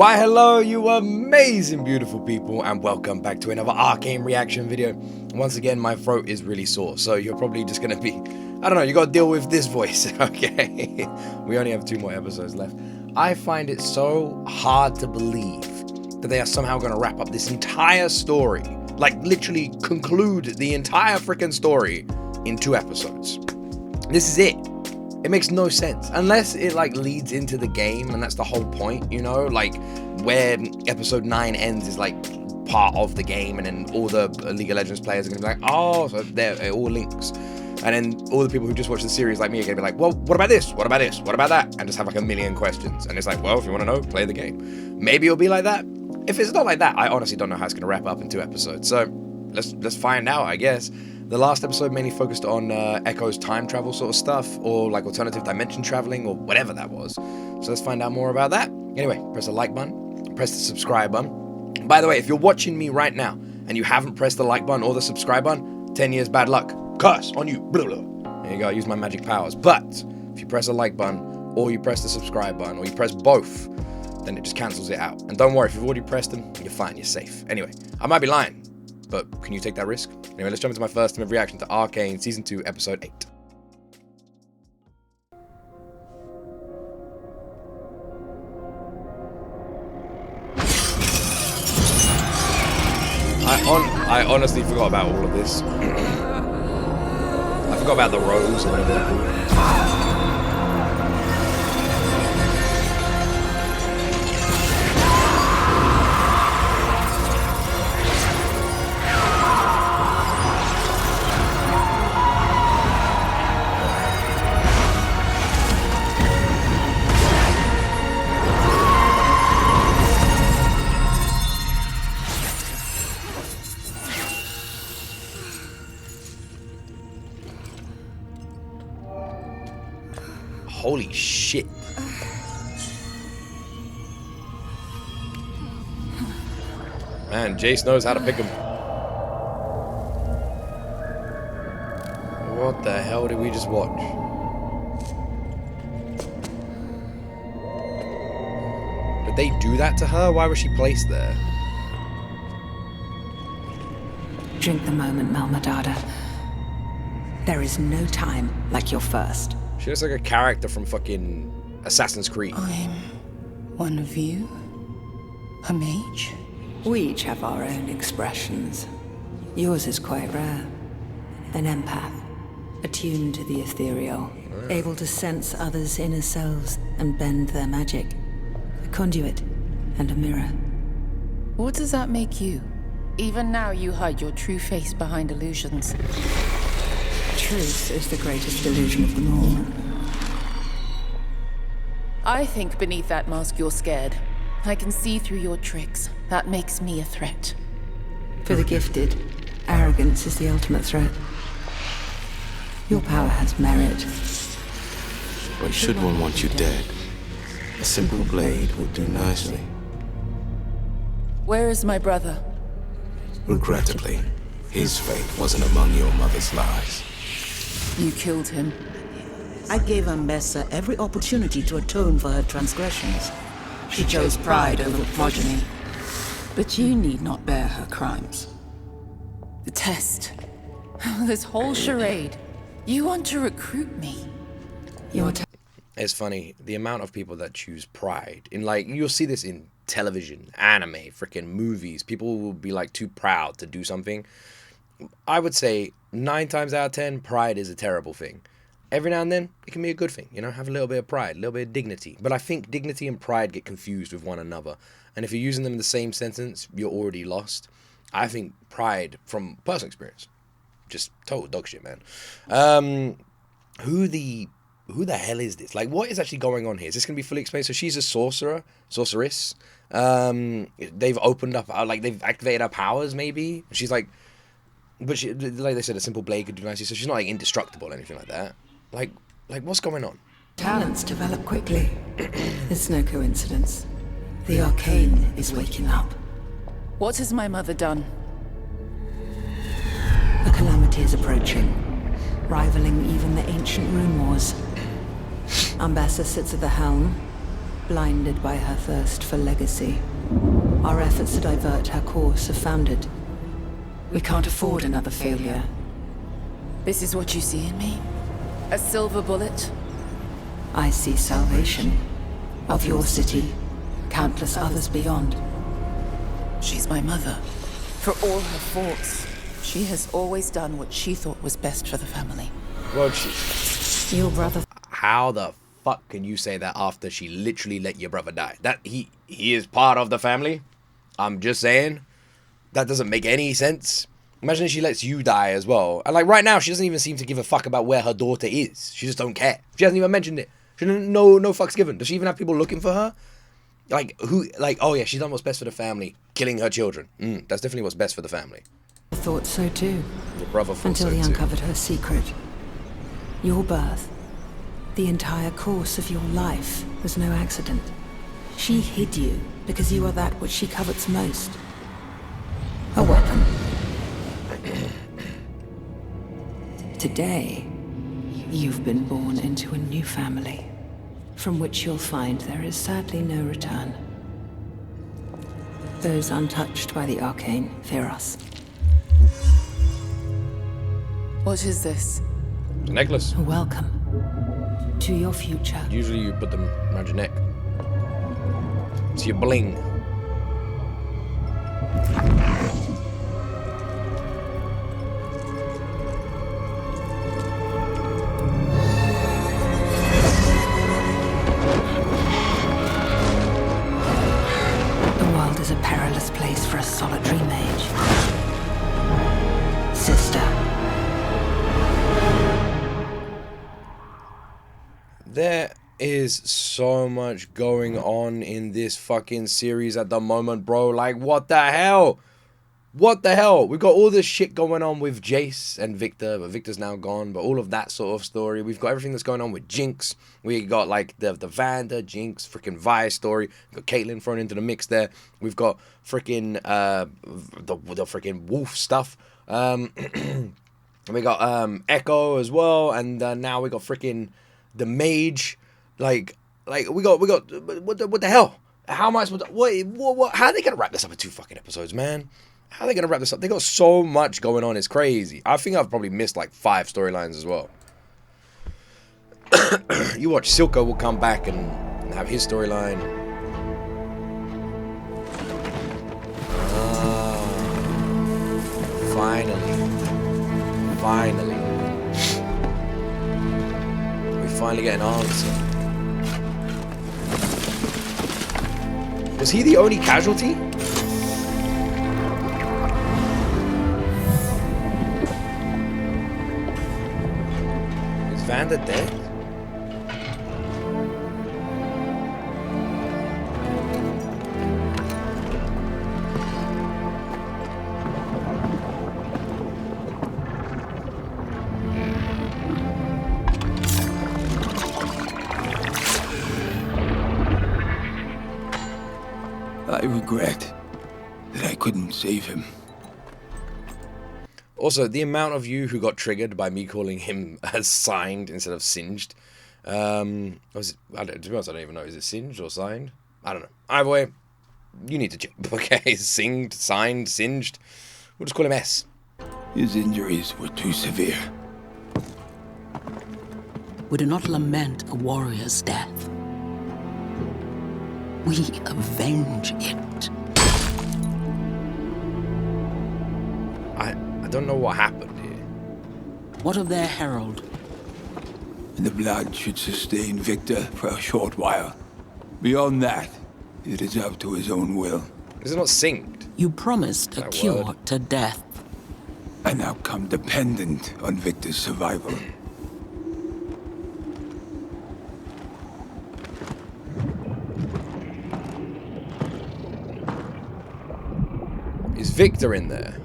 Why hello you amazing beautiful people, and welcome back to another Arcane reaction video. Once again, my throat is really sore, so you're probably just gonna be, I don't know, you gotta deal with this voice, okay? We only have 2 more episodes left. I find it so hard to believe that they are somehow gonna wrap up this entire story, like literally conclude the entire freaking story in 2 episodes. This is it. It makes no sense unless it like leads into the game, and that's the whole point, you know, like where episode 9 ends is like part of the game, and then all the League of Legends players are gonna be like, oh, so it all links, and then all the people who just watch the series like me are gonna be like, well, what about this? What about this? What about that? And just have like a million questions, and it's like, well, if you want to know, play the game. Maybe it'll be like that. If it's not like that, I honestly don't know how it's gonna wrap up in 2 episodes. So let's find out, I guess. The last episode mainly focused on Echo's time travel sort of stuff, or like alternative dimension traveling, or whatever that was. So let's find out more about that. Anyway, press the like button, press the subscribe button. By the way, if you're watching me right now and you haven't pressed the like button or the subscribe button, 10 years bad luck. Curse on you. Blah, blah. There you go, I use my magic powers. But if you press the like button, or you press the subscribe button, or you press both, then it just cancels it out. And don't worry, if you've already pressed them, you're fine, you're safe. Anyway, I might be lying, but can you take that risk? Anyway, let's jump into my first time of reaction to Arcane Season 2, Episode 8. I honestly forgot about all of this. I forgot about the rose or whatever they're called. Holy shit. Man, Jayce knows how to pick him. What the hell did we just watch? Did they do that to her? Why was she placed there? Drink the moment, Malmadada. There is no time like your first. She looks like a character from fucking Assassin's Creed. I'm one of you? A mage? We each have our own expressions. Yours is quite rare. An empath, attuned to the ethereal, able to sense others' inner selves and bend their magic. A conduit and a mirror. What does that make you? Even now you hide your true face behind illusions. Truth is the greatest illusion of them all. I think beneath that mask you're scared. I can see through your tricks. That makes me a threat. For the gifted, arrogance is the ultimate threat. Your power has merit. But should one want you dead, a simple blade would do nicely. Where is my brother? Regrettably, his fate wasn't among your mother's lies. You killed him. I gave Ambessa every opportunity to atone for her transgressions. She chose pride over progeny. But you need not bear her crimes. The test. This whole charade. You want to recruit me. It's funny, the amount of people that choose pride. In like, you'll see this in television, anime, freaking movies. People will be like too proud to do something. I would say 9 times out of 10, pride is a terrible thing. Every now and then, it can be a good thing, you know, have a little bit of pride, a little bit of dignity. But I think dignity and pride get confused with one another. And if you're using them in the same sentence, you're already lost. I think pride, from personal experience, just total dog shit, man. Who the hell is this? Like, what is actually going on here? Is this going to be fully explained? So she's a sorceress. They've opened up, like, they've activated her powers, maybe. She's like, but she, like they said, a simple blade could do nicely, so she's not like indestructible or anything like that. Like what's going on? Talents develop quickly. It's no coincidence. The Arcane is waking up. What has my mother done? The calamity is approaching, rivaling even the ancient rune wars. Ambessa sits at the helm, blinded by her thirst for legacy. Our efforts to divert her course have foundered. We can't afford another failure. This is what you see in me? A silver bullet? I see salvation of your city, countless others beyond. She's my mother. For all her faults, she has always done what she thought was best for the family. Well, Your brother... how the fuck can you say that after she literally let your brother die? That he is part of the family? I'm just saying. That doesn't make any sense. Imagine if she lets you die as well. And like right now, she doesn't even seem to give a fuck about where her daughter is. She just don't care. She hasn't even mentioned it. She didn't no fucks given. Does she even have people looking for her? Like who? Like, oh yeah, she's done what's best for the family, killing her children. That's definitely what's best for the family. I thought so too. Your brother thought until so he too. uncovered her secret. Your birth, the entire course of your life, was no accident. She hid you because you are that which she covets most. A weapon. Today, you've been born into a new family, from which you'll find there is sadly no return. Those untouched by the Arcane fear us. What is this? The necklace. A welcome to your future. Usually you put them around your neck. It's your bling. The world is a perilous place for a solitary mage. Sister. There is so much going on in this fucking series at the moment, bro. Like, what the hell? What the hell? We've got all this shit going on with Jayce and Viktor, but Viktor's now gone, but all of that sort of story. We've got everything that's going on with Jinx. We got, like, the Vanda, Jinx, freaking Vi story. We've got Caitlyn thrown into the mix there. We've got freaking, the freaking wolf stuff. And we got, Echo as well, and now we got freaking the mage. Like we got what the hell? How am I supposed to, what how are they gonna wrap this up in 2 fucking episodes, man? How are they gonna wrap this up? They got so much going on, it's crazy. I think I've probably missed like 5 storylines as well. You watch, Silco will come back and have his storyline. Finally. We finally get an answer. Was he the only casualty? Is Vanda dead? I regret that I couldn't save him. Also, the amount of you who got triggered by me calling him as signed instead of singed. To be honest, I don't even know. Is it singed or signed? I don't know. Either way, you need to check. Okay, singed, signed, singed. We'll just call him S. His injuries were too severe. We do not lament a warrior's death. We avenge it. I don't know what happened here. What of their herald? The blood should sustain Viktor for a short while. Beyond that, it is up to his own will. Is it not synced? You promised a That cure word. to death. I now come dependent on Viktor's survival. Is Viktor in there?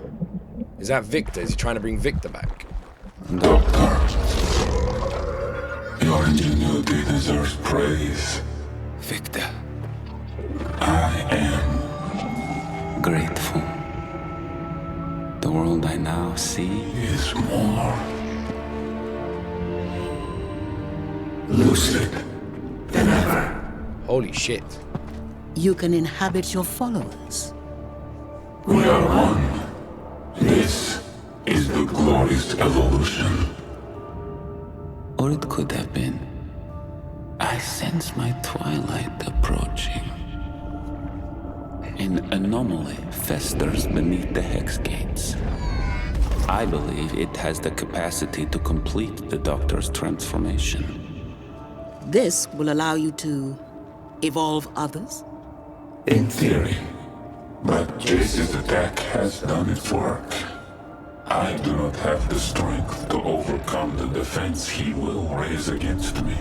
Is that Viktor? Is he trying to bring Viktor back? Doctor, your ingenuity deserves praise. Viktor. I am. Grateful. The world I now see Is more lucid than ever. Holy shit. You can inhabit your followers. We are one. This is the glorious evolution. Or it could have been, I sense my twilight approaching. An anomaly festers beneath the hex gates. I believe it has the capacity to complete the Doctor's transformation. This will allow you to evolve others? In theory. But Jayce's attack has done its work. I do not have the strength to overcome the defense he will raise against me.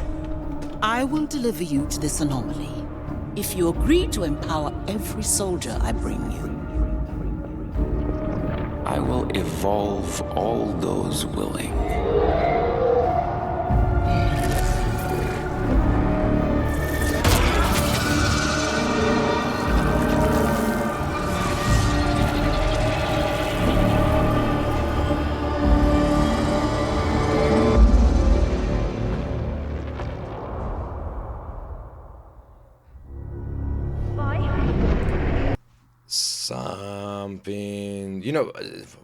I will deliver you to this anomaly if you agree to empower every soldier I bring you. I will evolve all those willing. Something, you know,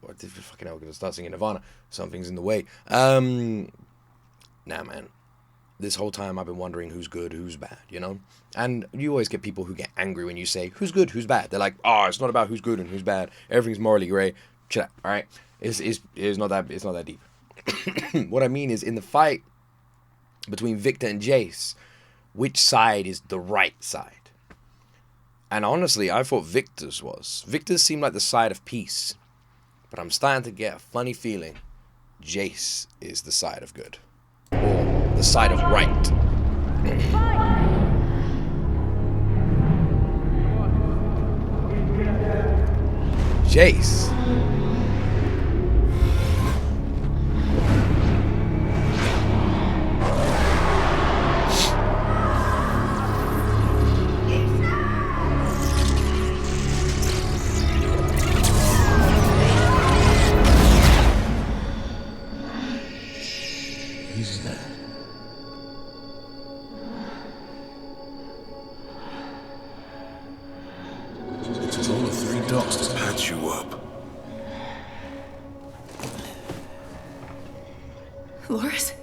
what the fucking hell, I'm gonna start singing Nirvana. Something's in the way. Nah, man. This whole time I've been wondering who's good, who's bad, you know? And you always get people who get angry when you say who's good, who's bad. They're like, oh, it's not about who's good and who's bad. Everything's morally gray. Chill out, all right? It's not that deep. What I mean is, in the fight between Viktor and Jayce, which side is the right side? And honestly, I thought Viktor's was. Viktor's seemed like the side of peace. But I'm starting to get a funny feeling Jayce is the side of good. Or the side of right. Jayce. Loris?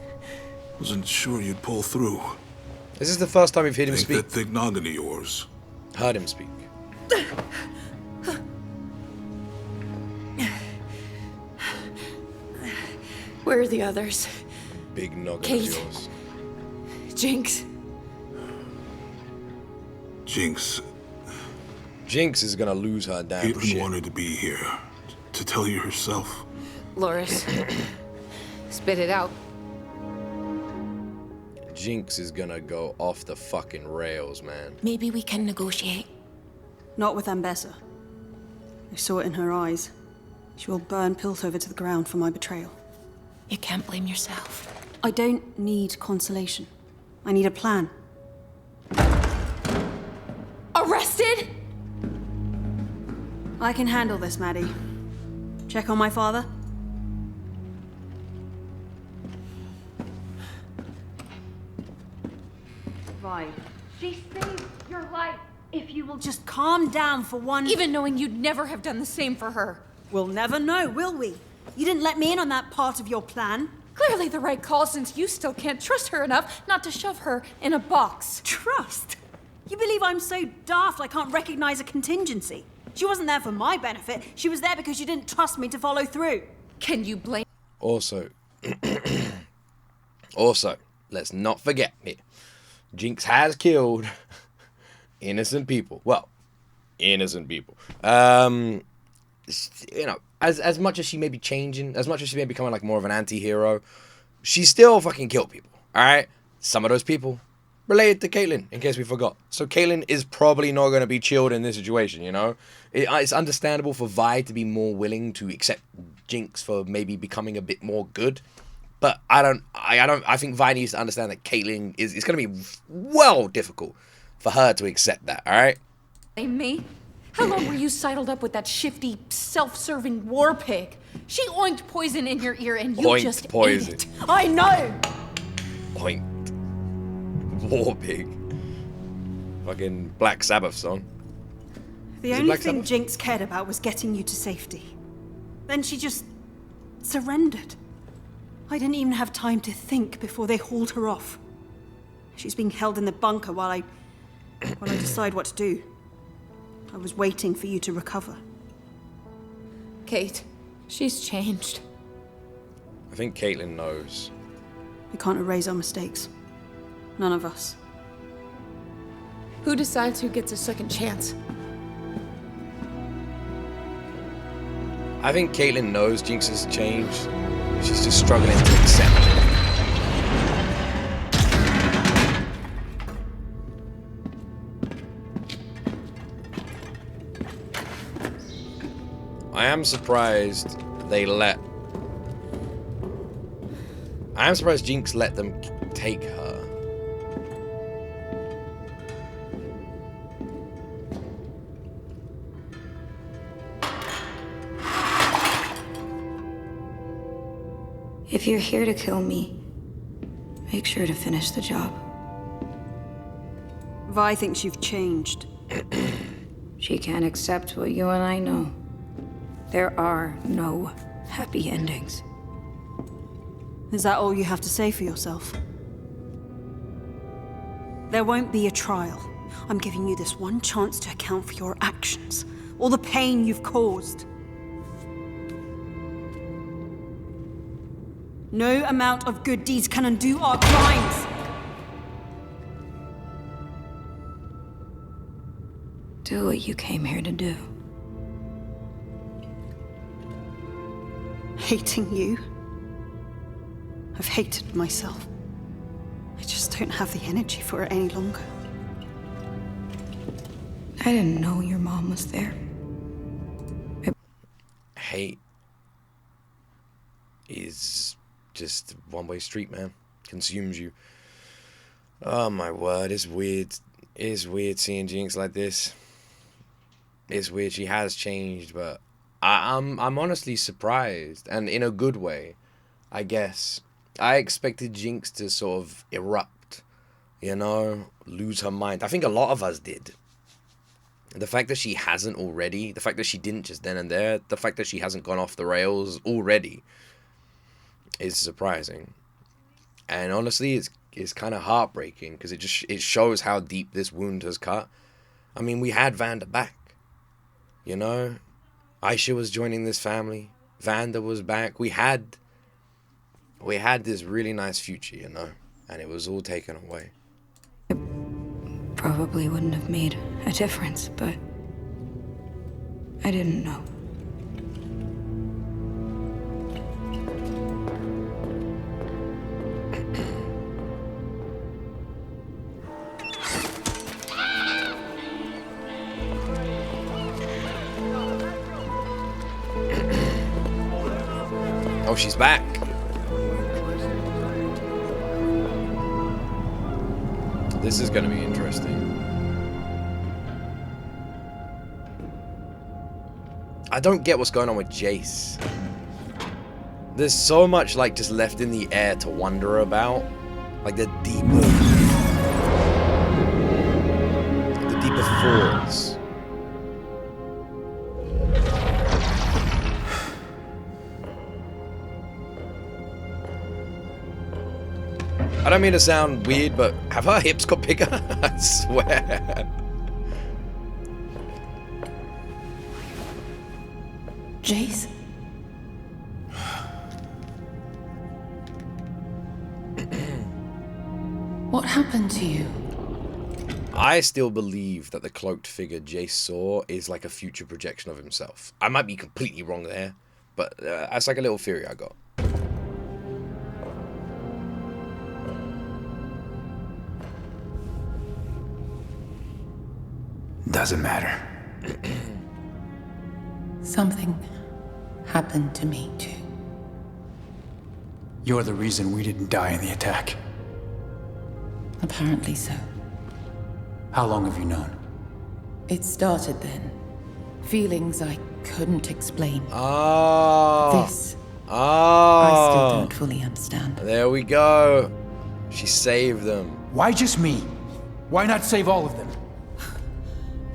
Wasn't sure you'd pull through. This is the first time we've heard him speak. That thick noggin of yours. Heard him speak. Where are the others? Big noggin Kate. of yours. Jinx. Jinx. Jinx is gonna lose her damn Caitlyn shit. wanted to be here. To tell you herself. Loris. Spit it out. Jinx is gonna go off the fucking rails, man. Maybe we can negotiate. Not with Ambessa. I saw it in her eyes. She will burn Piltover to the ground for my betrayal. You can't blame yourself. I don't need consolation. I need a plan. Arrested? I can handle this, Maddie. Check on my father? Vi. She saved your life. If you will Just calm down for one... even knowing you'd never have done the same for her. We'll never know, will we? You didn't let me in on that part of your plan. Clearly the right call, since you still can't trust her enough not to shove her in a box. Trust? You believe I'm so daft I can't recognize a contingency? She wasn't there for my benefit. She was there because you didn't trust me to follow through. Can you blame? Also, let's not forget here. Jinx has killed innocent people. Well, innocent people. You know, as much as she may be changing, as much as she may be becoming like more of an anti-hero, she still fucking killed people. Alright? Some of those people related to Caitlyn, in case we forgot. So Caitlyn is probably not going to be chilled in this situation, you know? It's understandable for Vi to be more willing to accept Jinx for maybe becoming a bit more good. But I think Vi needs to understand that Caitlyn it's going to be well difficult for her to accept that, alright? Blame me? How long were you sidled up with that shifty, self-serving war pig? She oinked poison in your ear and you just ate it. I know! Oinked. War pig. Fucking Black Sabbath song. The only thing Jinx cared about was getting you to safety. Then she just surrendered. I didn't even have time to think before they hauled her off. She's being held in the bunker while I decide what to do. I was waiting for you to recover. Kate, she's changed. I think Caitlyn knows. We can't erase our mistakes. None of us. Who decides who gets a second chance? I think Caitlyn knows Jinx has changed. She's just struggling to accept it. I am surprised Jinx let them take her. If you're here to kill me, make sure to finish the job. Vi thinks you've changed. She can't accept what you and I know. There are no happy endings. Is that all you have to say for yourself? There won't be a trial. I'm giving you this one chance to account for your actions, all the pain you've caused. No amount of good deeds can undo our crimes! Do what you came here to do. Hating you? I've hated myself. I just don't have the energy for it any longer. I didn't know your mom was there. Hate is just one-way street, man. Consumes you. Oh my word, it's weird. It's weird seeing Jinx like this. It's weird. She has changed, but I'm honestly surprised, and in a good way, I guess. I expected Jinx to sort of erupt, you know, lose her mind. I think a lot of us did. The fact that she hasn't already, the fact that she didn't just then and there, the fact that she hasn't gone off the rails already is surprising. And honestly, it's kind of heartbreaking because it shows how deep this wound has cut. I mean, we had Vander back, you know. Aisha was joining this family. Vander was back. We had this really nice future, you know, and it was all taken away. Probably wouldn't have made a difference, but I didn't know. Oh, she's back. This is going to be interesting. I don't get what's going on with Jayce. There's so much like just left in the air to wonder about. Like the deeper thoughts. I don't mean to sound weird, but have her hips got bigger? I swear. Jayce? What happened to you? I still believe that the cloaked figure Jayce saw is like a future projection of himself. I might be completely wrong there, but that's like a little theory I got. Doesn't matter. Something happened to me too. You're the reason we didn't die in the attack. Apparently so. How long have you known? It started then. Feelings I couldn't explain. This I still don't fully understand. There we go. She saved them. Why just me? Why not save all of them?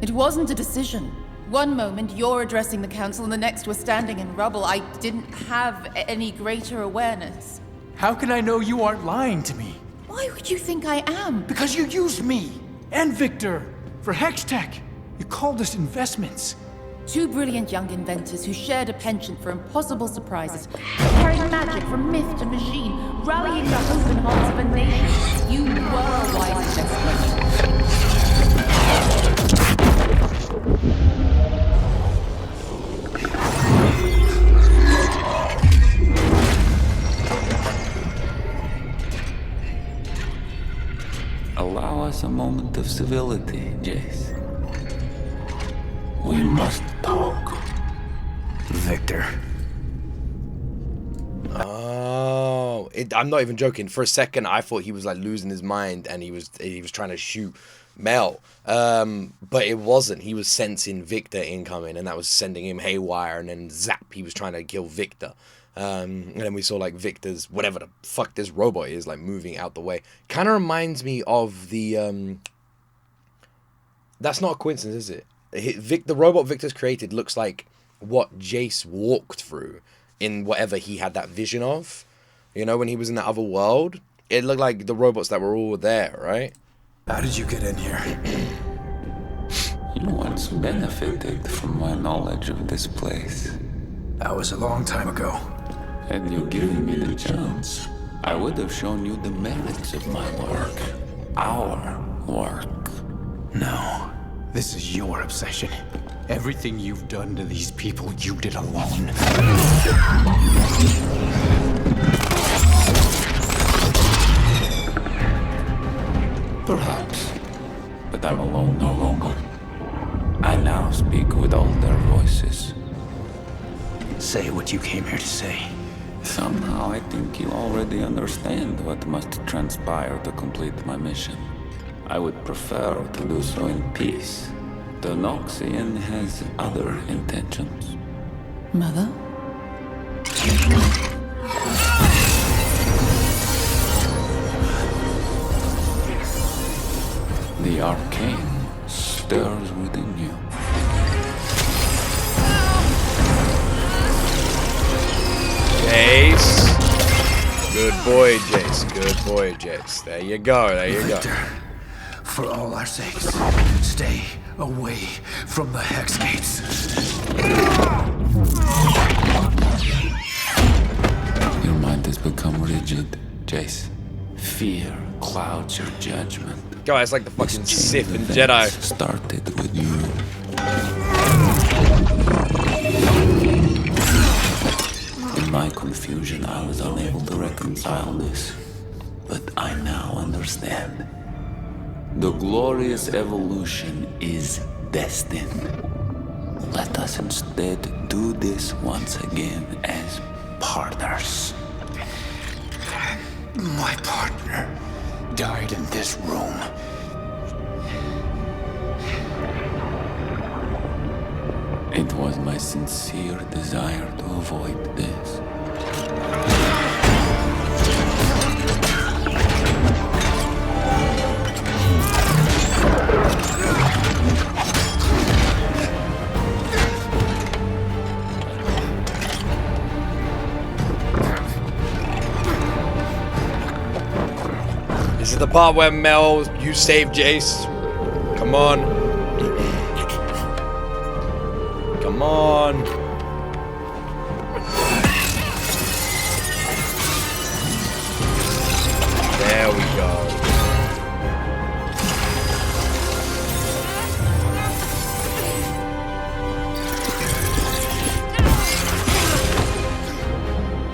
It wasn't a decision. One moment you're addressing the council and the next we're standing in rubble. I didn't have any greater awareness. How can I know you aren't lying to me? Why would you think I am? Because you used me and Viktor for Hex Tech. You called us investments. Two brilliant young inventors who shared a penchant for impossible surprises, carrying magic from myth to machine, rallying the hope and hearts of a nation. You were a wise investment. Allow us a moment of civility, Jayce. We must talk. Viktor. Oh, I'm not even joking. For a second, I thought he was like losing his mind and he was trying to shoot Mel. But it wasn't. He was sensing Viktor incoming and that was sending him haywire, and then zap, he was trying to kill Viktor. And then we saw like Viktor's, whatever the fuck this robot is, like moving out the way. Kind of reminds me of the, that's not a coincidence, is it? The robot Viktor's created looks like what Jayce walked through in whatever he had that vision of. You know, when he was in that other world, it looked like the robots that were all there, right? How did you get in here? You once benefited from my knowledge of this place. That was a long time ago. Had you given me the chance, I would have shown you the merits of my work. Our work. No. This is your obsession. Everything you've done to these people, you did alone. Perhaps. But I'm alone no longer. I now speak with all their voices. Say what you came here to say. Somehow I think you already understand what must transpire to complete my mission. I would prefer to do so in peace. The Noxian has other intentions. Mother? The Arcane stirs within you. Jayce. Good boy, Jayce. Good boy, Jayce. There you go. There you go. Viktor, for all our sakes, stay away from the Hex Gates. Your mind has become rigid, Jayce. Fear clouds your judgment. God, it's like the fucking Sith and Events Jedi. started with you. In my confusion, I was unable to reconcile this. But I now understand. The glorious evolution is destined. Let us instead do this once again as partners. My partner died in this room. It was my sincere desire to avoid this. This is the part where Mel, you save Jayce. Come on. Come on. There we go.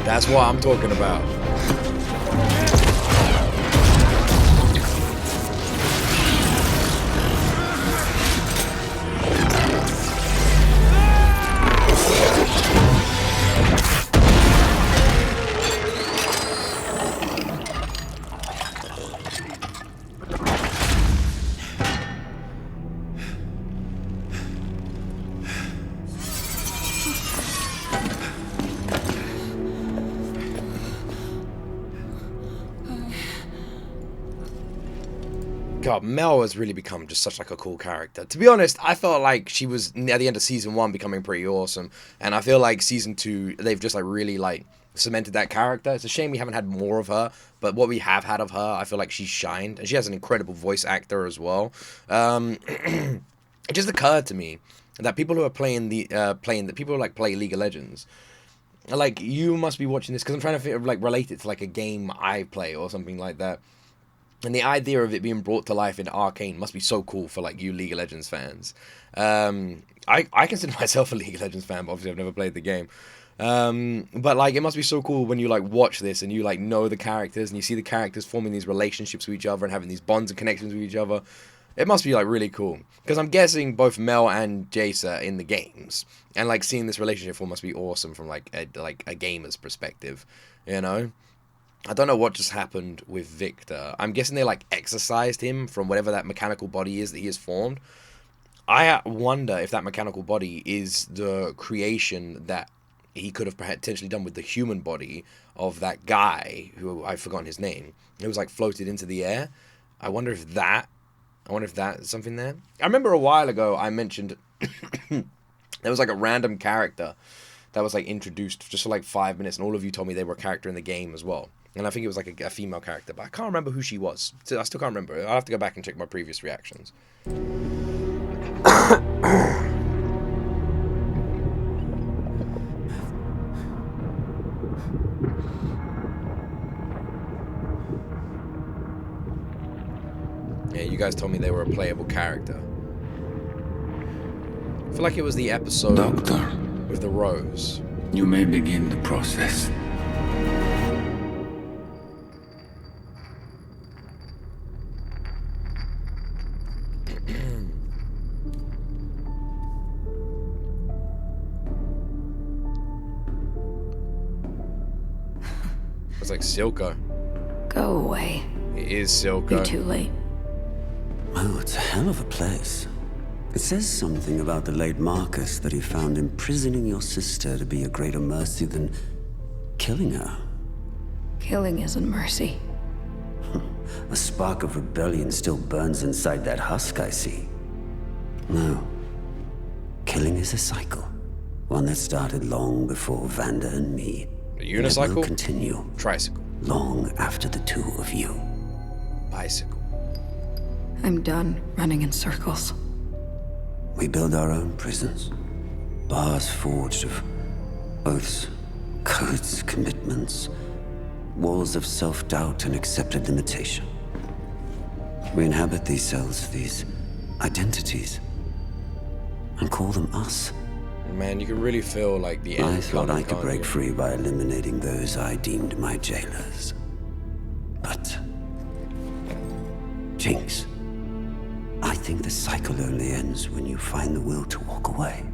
That's what I'm talking about. God, Mel has really become just such like a cool character. To be honest, I felt like she was at the end of season 1 becoming pretty awesome, and I feel like season 2 they've just like really like cemented that character. It's a shame we haven't had more of her, but what we have had of her, I feel like she's shined, and she has an incredible voice actor as well. It just occurred to me that people who are playing people who like play League of Legends, like, you must be watching this because I'm trying to like relate it to like a game I play or something like that. And the idea of it being brought to life in Arcane must be so cool for like you League of Legends fans. I consider myself a League of Legends fan, but obviously I've never played the game. But like, it must be so cool when you like watch this and you like know the characters and you see the characters forming these relationships with each other and having these bonds and connections with each other. It must be like really cool, because I'm guessing both Mel and Jayce are in the games, and like seeing this relationship form must be awesome from like a gamer's perspective, you know. I don't know what just happened with Viktor. I'm guessing they like exorcised him from whatever that mechanical body is that he has formed. I wonder if that mechanical body is the creation that he could have potentially done with the human body of that guy who I've forgotten his name. It was like floated into the air. I wonder if that's something there. I remember a while ago I mentioned there was like a random character that was like introduced just for like 5 minutes, and all of you told me they were a character in the game as well. And I think it was like a female character, but I can't remember who she was. I still can't remember. I'll have to go back and check my previous reactions. Yeah, you guys told me they were a playable character. I feel like it was the episode Doctor, with the rose. you may begin the process. It's like Silco. Go away. It is Silco. You're too late. Oh, it's a hell of a place. It says something about the late Marcus that he found imprisoning your sister to be a greater mercy than killing her. Killing isn't mercy. A spark of rebellion still burns inside that husk, I see. No. Killing is a cycle. One that started long before Vanda and me. A unicycle? And it will continue. Tricycle. Long after the two of you. Bicycle. I'm done running in circles. We build our own prisons. Bars forged of oaths, codes, commitments. Walls of self-doubt and accepted limitation. We inhabit these cells, these identities, and call them us. Man, you can really feel like the end. I thought I could break free by eliminating those I deemed my jailers. But Jinx, I think the cycle only ends when you find the will to walk away.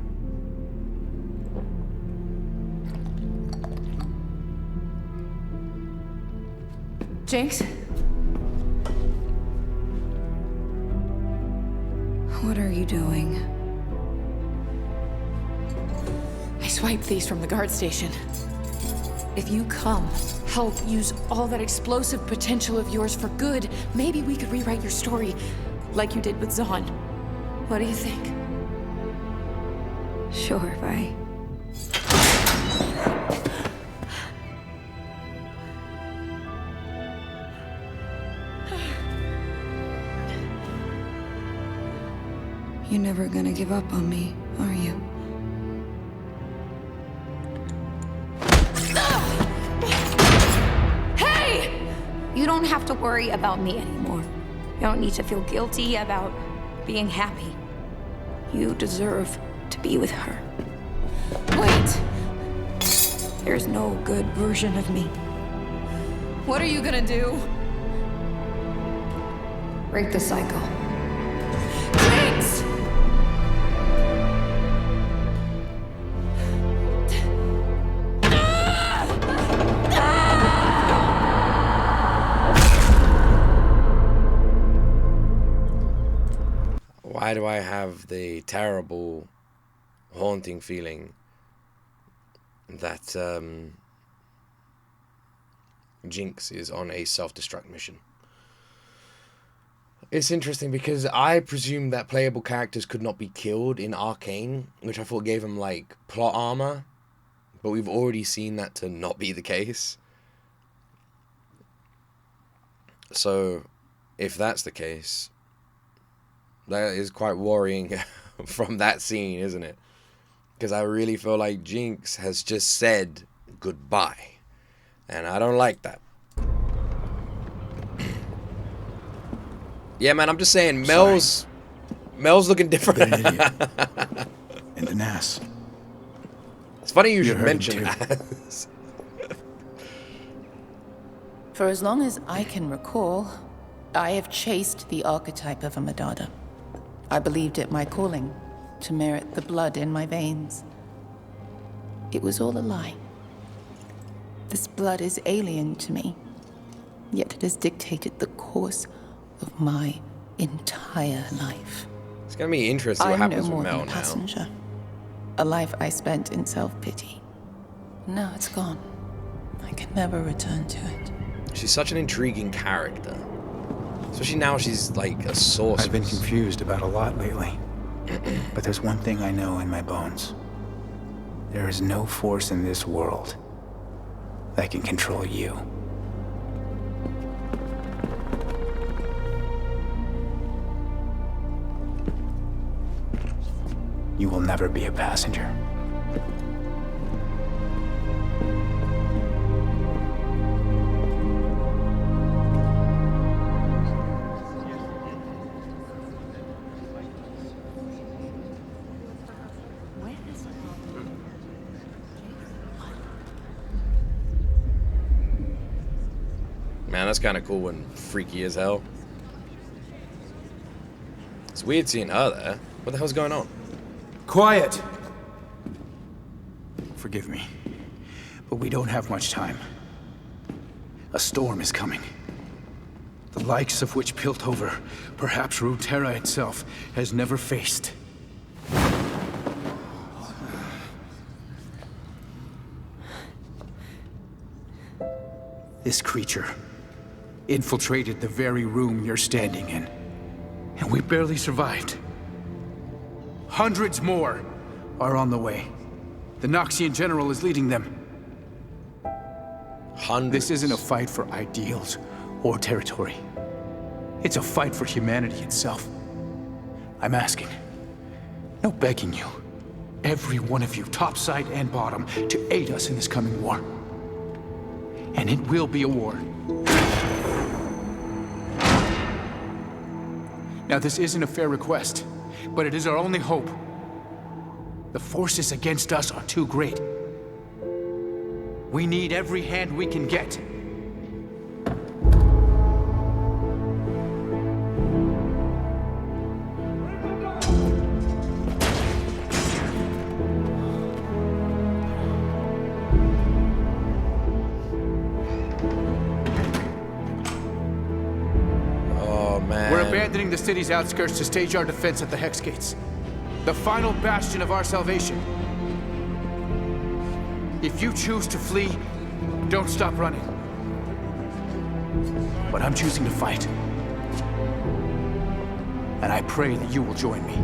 Jinx? What are you doing? I swiped these from the guard station. If you come, help use all that explosive potential of yours for good, maybe we could rewrite your story like you did with Zahn. What do you think? Sure, Vi. You're never gonna give up on me, are you? Hey! You don't have to worry about me anymore. You don't need to feel guilty about being happy. You deserve to be with her. Wait! There's no good version of me. What are you gonna do? Break the cycle. Jinx! Why do I have the terrible, haunting feeling that Jinx is on a self-destruct mission? It's interesting because I presume that playable characters could not be killed in Arcane, which I thought gave them like plot armor, but we've already seen that to not be the case. So if that's the case, that is quite worrying from that scene, isn't it? Because I really feel like Jinx has just said goodbye, and I don't like that. Yeah, man, I'm just saying, Mel's looking different. An idiot. And an ass. It's funny you should mention ass. For as long as I can recall, I have chased the archetype of a Madada. I believed it my calling to merit the blood in my veins. It was all a lie. This blood is alien to me, yet it has dictated the course of my entire life. It's gonna be interesting what happens with Mel I'm no more than a passenger. A life I spent in self-pity. Now it's gone. I can never return to it. She's such an intriguing character. Especially now she's like a sorceress. I've been confused about a lot lately. But there's one thing I know in my bones. There is no force in this world that can control you. You will never be a passenger. Man, that's kind of cool and freaky as hell. It's weird seeing her there. What the hell's going on? Quiet! Forgive me, but we don't have much time. A storm is coming. The likes of which Piltover, perhaps Runeterra itself, has never faced. This creature infiltrated the very room you're standing in, and we barely survived. Hundreds more are on the way. The Noxian General is leading them. This isn't a fight for ideals or territory. It's a fight for humanity itself. I'm asking, no begging you, every one of you, top side and bottom, to aid us in this coming war. And it will be a war. Now, this isn't a fair request, but it is our only hope. The forces against us are too great. We need every hand we can get. Abandoning the city's outskirts to stage our defense at the Hex Gates. The final bastion of our salvation. If you choose to flee, don't stop running. But I'm choosing to fight. And I pray that you will join me.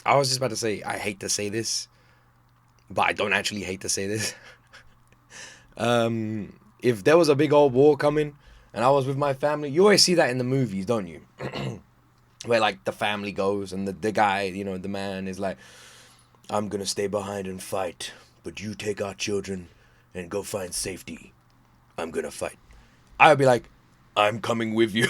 I was just about to say, I hate to say this, but I don't actually hate to say this. If there was a big old war coming and I was with my family, you always see that in the movies, don't you? Where like the family goes and the guy, you know, the man is like, I'm gonna stay behind and fight, but you take our children and go find safety. I'm gonna fight. I would be like, I'm coming with you.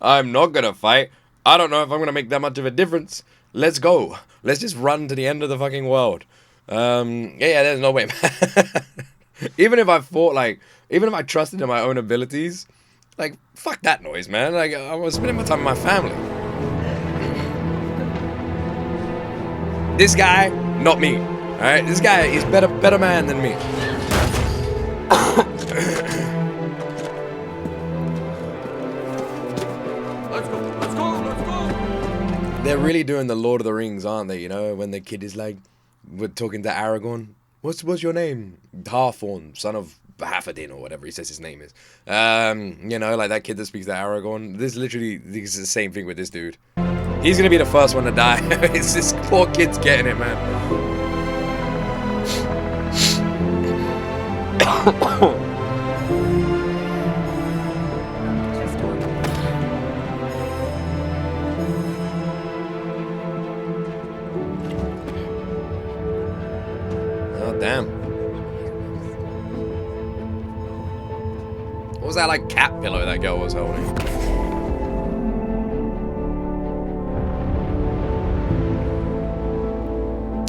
I'm not gonna fight. I don't know if I'm going to make that much of a difference. Let's go. Let's just run to the end of the fucking world. Yeah, there's no way, man. Even if I fought, like, even if I trusted in my own abilities, like, fuck that noise, man. Like, I was spending my time with my family. This guy, not me. Alright? This guy is better man than me. They're really doing the Lord of the Rings, aren't they? You know, when the kid is like, we're talking to Aragorn. What's your name? Harthorn, son of Halfadin, or whatever he says his name is. You know, like that kid that speaks to Aragorn. This is the same thing with this dude. He's gonna be the first one to die. It's this poor kid's getting it, man. Oh, damn. What was that, like, cat pillow that girl was holding?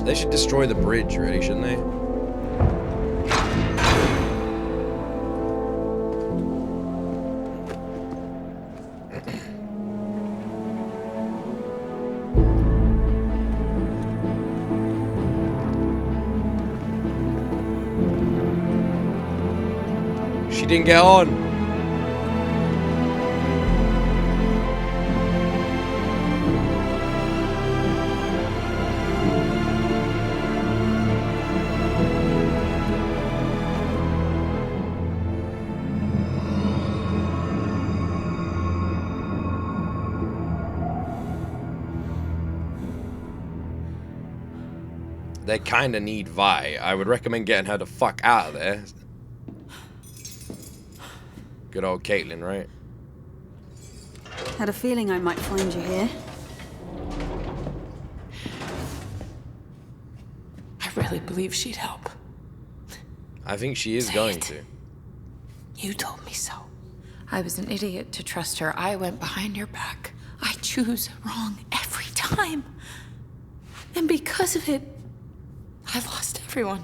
They should destroy the bridge, really, shouldn't they? She didn't get on. They kind of need Vi. I would recommend getting her the fuck out of there. Good old Caitlyn, right? Had a feeling I might find you here. I really believe she'd help. I think she is going to. You told me so. I was an idiot to trust her. I went behind your back. I choose wrong every time. And because of it, I lost everyone.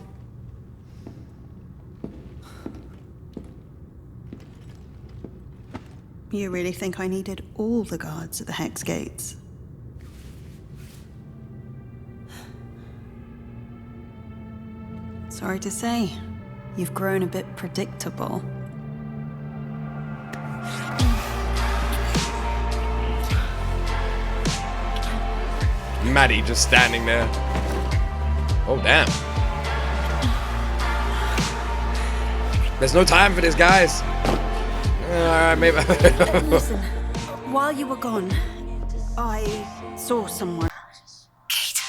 You really think I needed all the guards at the Hex Gates? Sorry to say, you've grown a bit predictable. Maddie just standing there. Oh, damn. There's no time for this, guys. Alright, maybe. Listen, while you were gone, I saw someone. Kate.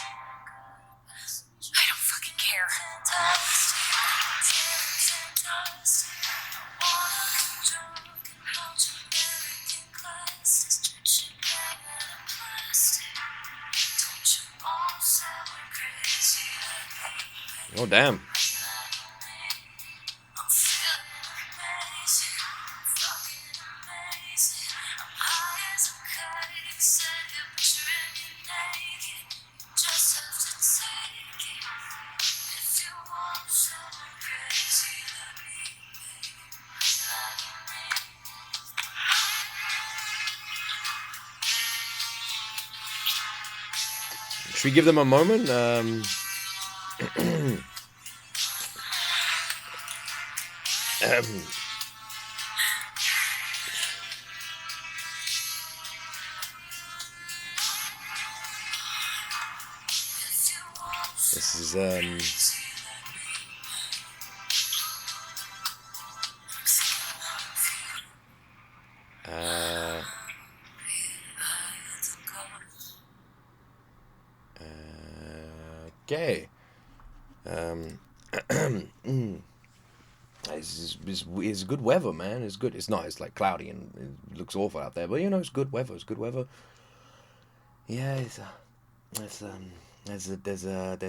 I don't fucking care. Oh, damn. Should we give them a moment? This is okay. It's good weather, man. It's good. It's not. It's like cloudy and it looks awful out there, but you know, it's good weather. It's good weather. Yeah, there's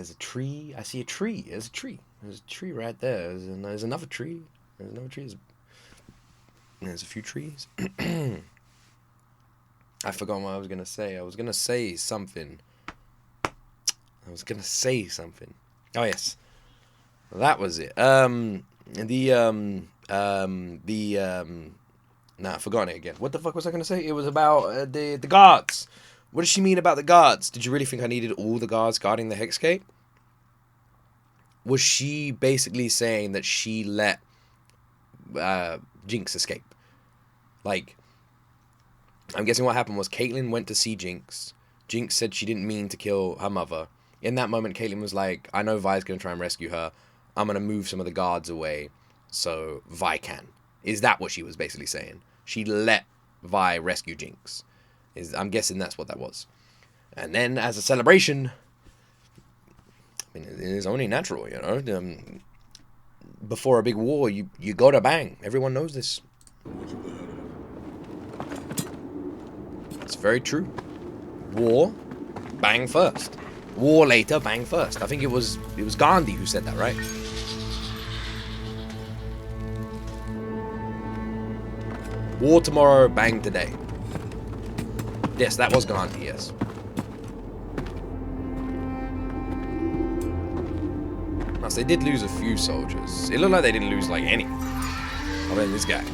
a tree. I see a tree. There's a tree. There's a tree right there. There's another tree. There's another tree. There's a few trees. I forgot what I was gonna say. I was gonna say something. Oh yes, that was it. Nah, I've forgotten it again. What the fuck was I gonna say? It was about the guards. What does she mean about the guards? Did you really think I needed all the guards guarding the Hex Gate? Was she basically saying that she let Jinx escape? Like, I'm guessing what happened was Caitlyn went to see Jinx. Jinx said she didn't mean to kill her mother. In that moment, Caitlyn was like, I know Vi's going to try and rescue her. I'm going to move some of the guards away so Vi can. Is that what she was basically saying? She let Vi rescue Jinx. I'm guessing that's what that was. And then, as a celebration, I mean, it is only natural, you know. Before a big war, you gotta bang. Everyone knows this. It's very true. War, bang first. War later, bang first. I think it was Gandhi who said that, right? War tomorrow, bang today. Yes, that was Gandhi, yes. Plus, they did lose a few soldiers. It looked like they didn't lose, like, any. I mean, this guy.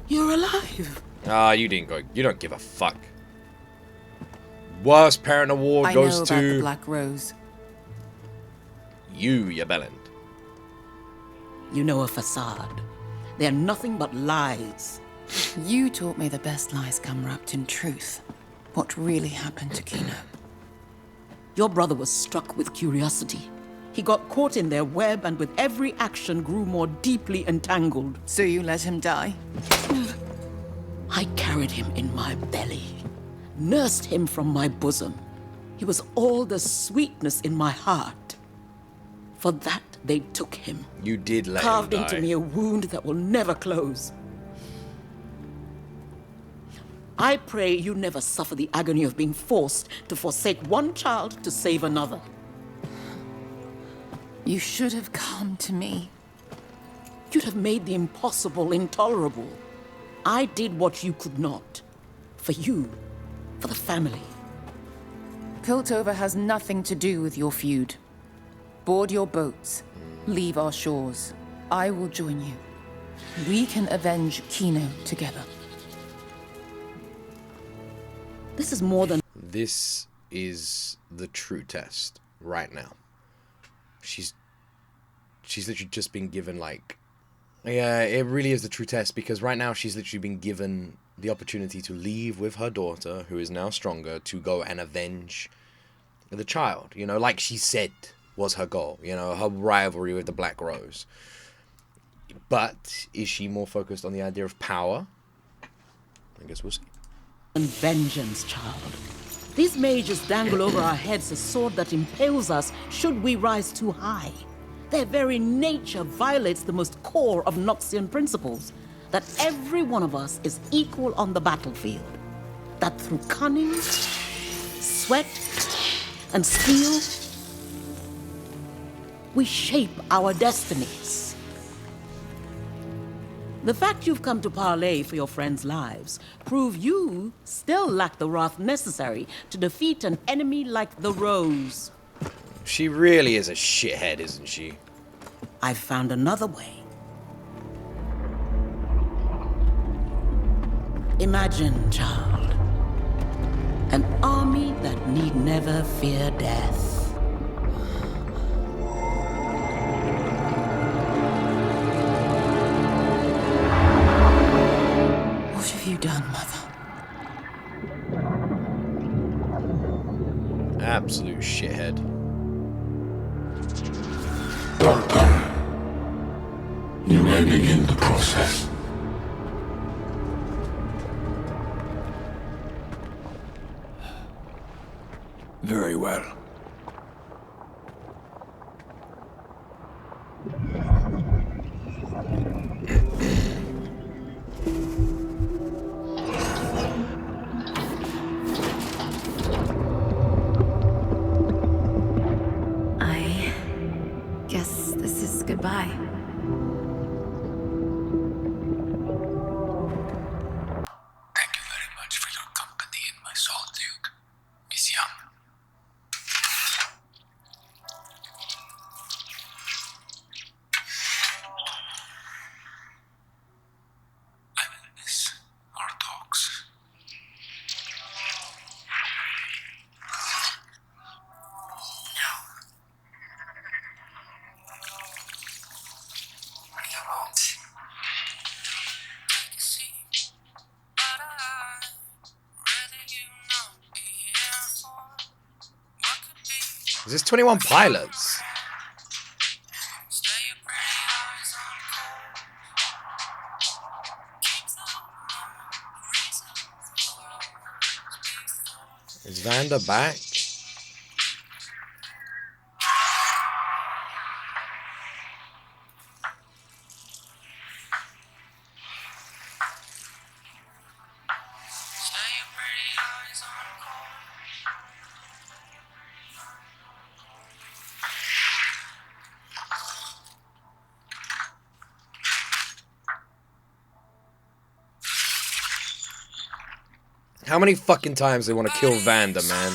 You're alive. Ah, you didn't go. You don't give a fuck. Worst parent award goes to... I know about the Black Rose. You Belland. You know a facade. They're nothing but lies. You taught me the best lies come wrapped in truth. What really happened to Kino? Your brother was struck with curiosity. He got caught in their web and with every action grew more deeply entangled. So you let him die? I carried him in my belly, nursed him from my bosom. He was all the sweetness in my heart. For that, they took him. You did let carved him die. into me a wound that will never close. I pray you never suffer the agony of being forced to forsake one child to save another. You should have come to me. You'd have made the impossible intolerable. I did what you could not. For you, for the family. Piltover has nothing to do with your feud. Board your boats. Leave our shores. I will join you. We can avenge Kino together. This is more than... This is the true test right now. She's literally just been given, like... Yeah, it really is the true test, because right now she's literally been given the opportunity to leave with her daughter, who is now stronger, to go and avenge the child. You know, like she said was her goal. You know, her rivalry with the Black Rose. But is she more focused on the idea of power? I guess we'll see. And vengeance, child. These mages dangle over our heads a sword that impales us should we rise too high. Their very nature violates the most core of Noxian principles, that every one of us is equal on the battlefield. That through cunning, sweat, and steel, we shape our destinies. The fact you've come to parley for your friends' lives prove you still lack the wrath necessary to defeat an enemy like the Rose. She really is a shithead, isn't she? I've found another way. Imagine, child, an army that need never fear death. What have you done, Mother? Absolute shithead. Doctor, you may begin the process. Very well. I guess this is goodbye. Thank you very much for your company in my solitude, Miss Young. I will miss our talks. Now, Is this 21 Pilots? Is Vanda back? How many fucking times they want to kill Vanda, man?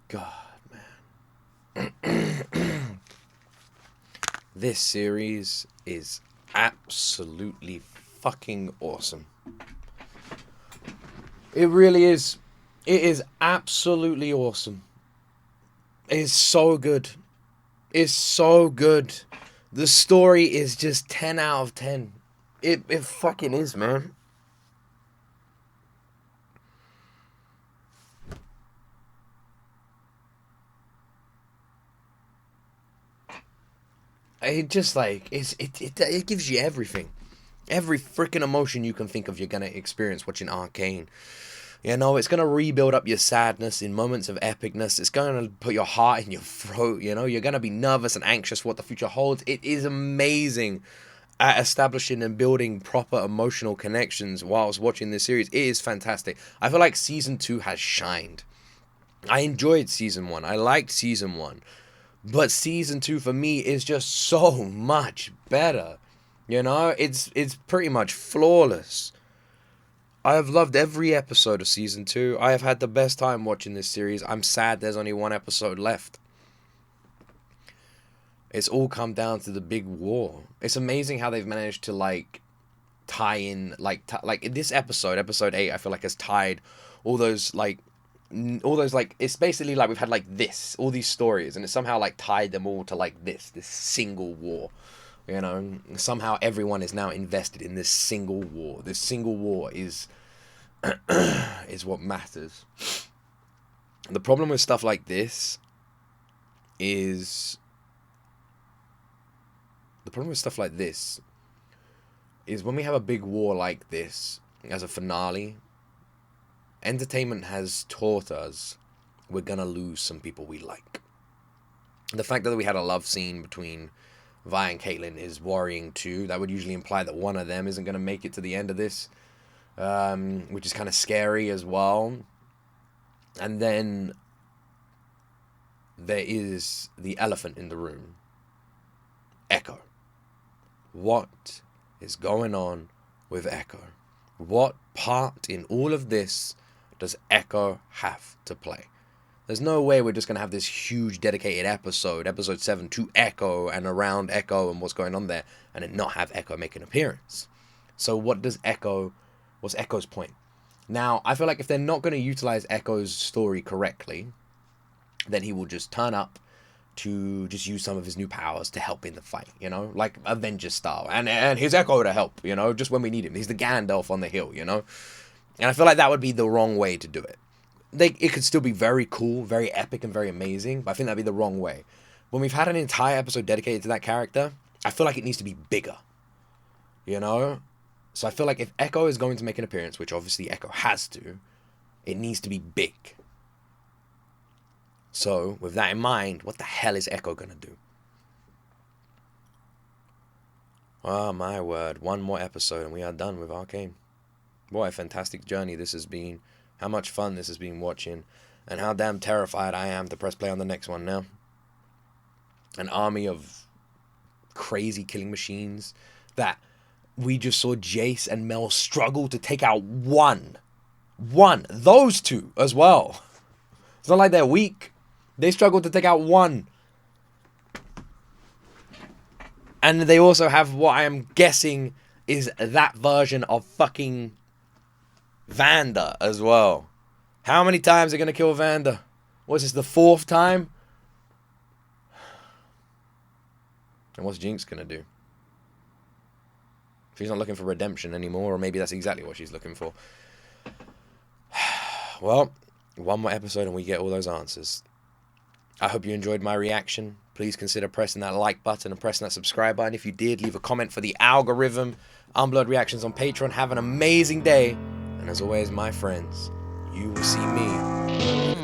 God, man. This series is absolutely fucking awesome. It really is. It is absolutely awesome. It is so good. It's so good. The story is just 10 out of 10. It fucking is, man. It just like it gives you everything, every freaking emotion you can think of. You're gonna experience watching Arcane. You know, it's gonna rebuild up your sadness in moments of epicness. It's gonna put your heart in your throat. You know, you're gonna be nervous and anxious for what the future holds. It is amazing at establishing and building proper emotional connections whilst watching this series. It is fantastic. I feel like season 2 has shined. I enjoyed season 1. I liked season 1. But season 2 for me is just so much better. You know, it's pretty much flawless. I have loved every episode of season 2. I have had the best time watching this series. I'm sad there's only one episode left. It's all come down to the big war. It's amazing how they've managed to like tie in like this episode 8, I feel like has tied all those like it's basically like we've had like this, all these stories, and it somehow like tied them all to like this single war. You know, somehow everyone is now invested in this single war. This single war is is what matters. The problem with stuff like this is when we have a big war like this as a finale, entertainment has taught us we're gonna lose some people we like. The fact that we had a love scene between Vi and Caitlyn is worrying too. That would usually imply that one of them isn't gonna make it to the end of this, which is kind of scary as well. And then there is the elephant in the room. Echo. What is going on with Echo? What part in all of this does Echo have to play? There's no way we're just going to have this huge dedicated episode 7, to Echo and around Echo and what's going on there, and then not have Echo make an appearance. So what's Echo's point? Now, I feel like if they're not going to utilize Echo's story correctly, then he will just turn up to just use some of his new powers to help in the fight, you know, like Avengers style, and his Echo to help, you know, just when we need him. He's the Gandalf on the hill, you know, and I feel like that would be the wrong way to do it. It could still be very cool, very epic, and very amazing, but I think that'd be the wrong way. When we've had an entire episode dedicated to that character, I feel like it needs to be bigger, you know. So I feel like if Echo is going to make an appearance, which obviously Echo has to, it needs to be big. So, with that in mind, what the hell is Echo gonna do? Oh my word, one more episode and we are done with Arcane. What a fantastic journey this has been. How much fun this has been watching. And how damn terrified I am to press play on the next one now. An army of crazy killing machines that we just saw Jayce and Mel struggle to take out one. Those two as well. It's not like they're weak. They struggled to take out one. And they also have what I am guessing is that version of fucking Vanda as well. How many times are they going to kill Vanda? What's this, the 4th time? And what's Jinx going to do? She's not looking for redemption anymore, or maybe that's exactly what she's looking for. Well, one more episode and we get all those answers. I hope you enjoyed my reaction. Please consider pressing that like button and pressing that subscribe button. If you did, leave a comment for the algorithm. Unblurred Reactions on Patreon. Have an amazing day. And as always, my friends, you will see me